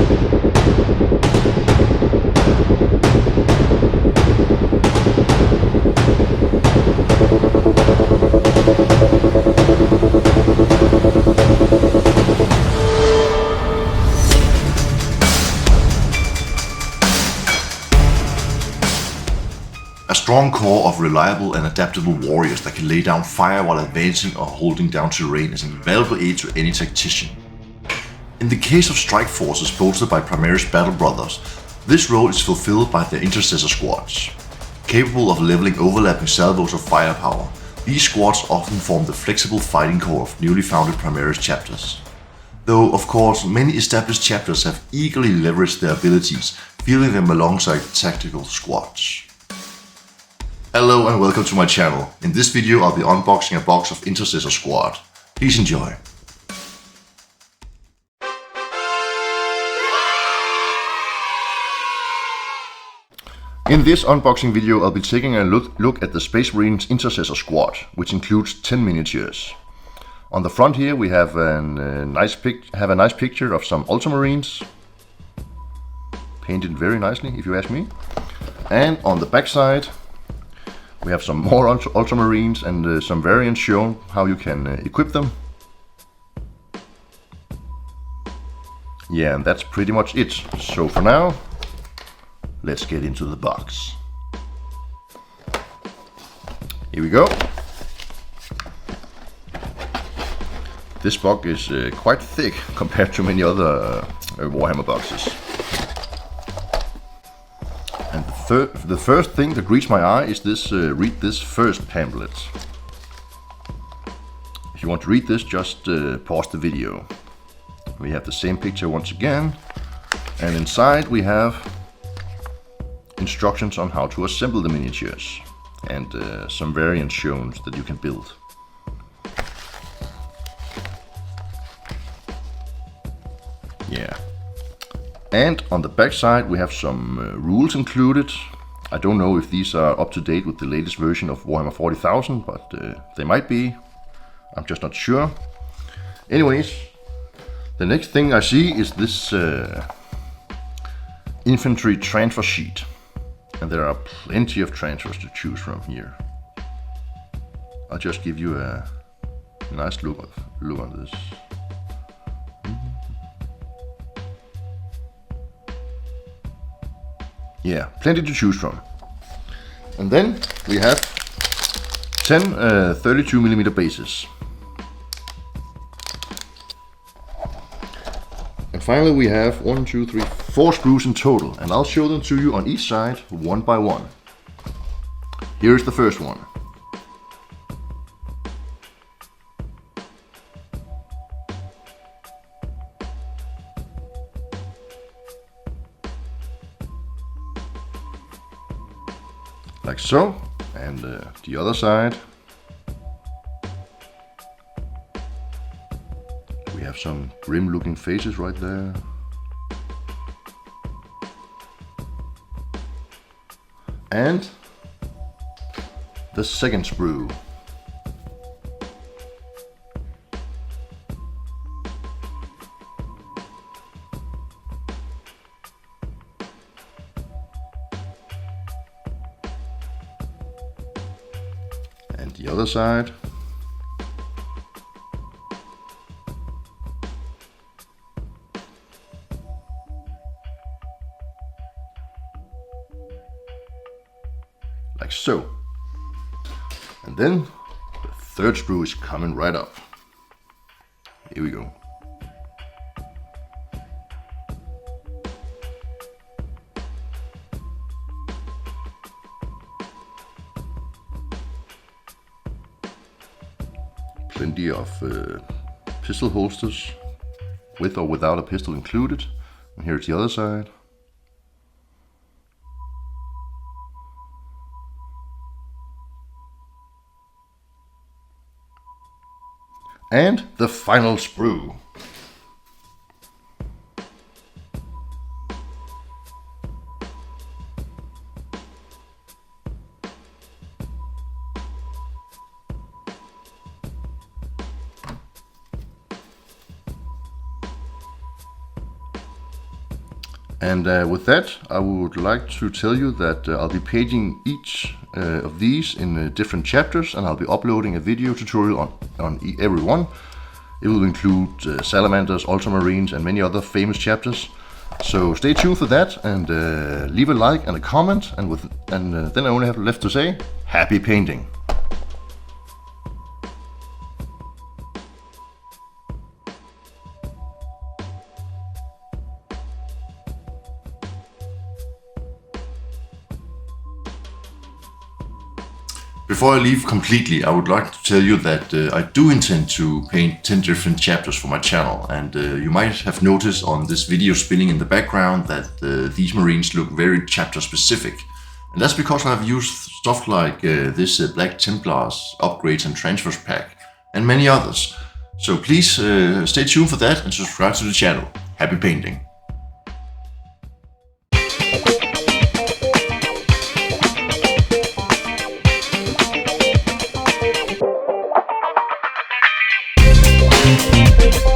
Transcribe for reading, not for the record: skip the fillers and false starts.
A strong core of reliable and adaptable warriors that can lay down fire while advancing or holding down terrain is an invaluable aid to any tactician. In the case of strike forces bolstered by Primaris Battle Brothers, this role is fulfilled by their Intercessor squads. Capable of leveling overlapping salvos of firepower, these squads often form the flexible fighting core of newly founded Primaris chapters. Though, of course, many established chapters have eagerly leveraged their abilities, fielding them alongside tactical squads. Hello and welcome to my channel. In this video I'll be unboxing a box of Intercessor Squad. Please enjoy. In this unboxing video I'll be taking a look at the Space Marines Intercessor Squad, which includes 10 miniatures. On the front here we have a nice picture of some Ultramarines, painted very nicely if you ask me. And on the back side we have some more Ultramarines and some variants shown how you can equip them. Yeah, and that's pretty much it. So for now, let's get into the box. Here we go. This box is quite thick compared to many other Warhammer boxes. And the first thing that greets my eye is this, read this first pamphlet. If you want to read this, just pause the video. We have the same picture once again, and inside we have instructions on how to assemble the miniatures, and some variants shown that you can build. Yeah. And on the back side we have some rules included. I don't know if these are up to date with the latest version of Warhammer 40,000, but they might be. I'm just not sure. Anyways, the next thing I see is this infantry transfer sheet. And there are plenty of transfers to choose from here. I'll just give you a nice look on this. Yeah, plenty to choose from. And then we have 10 32mm bases. And finally we have 4 screws in total, and I'll show them to you on each side one by one. Here is the first one. Like so, and the other side. We have some grim looking faces right there. And the second sprue. And the other side. Like so. And then the third sprue is coming right up. Here we go. Plenty of pistol holsters, with or without a pistol included. And here's the other side. And the final sprue. And with that, I would like to tell you that I'll be painting each of these in different chapters, and I'll be uploading a video tutorial on every one. It will include Salamanders, Ultramarines, and many other famous chapters. So stay tuned for that, and leave a like and a comment, and then I only have left to say, happy painting! Before I leave completely, I would like to tell you that I do intend to paint 10 different chapters for my channel, and you might have noticed on this video spinning in the background that these Marines look very chapter specific. And that's because I've used stuff like this Black Templars upgrades and transfers pack, and many others. So please stay tuned for that and subscribe to the channel. Happy painting! We'll be right back.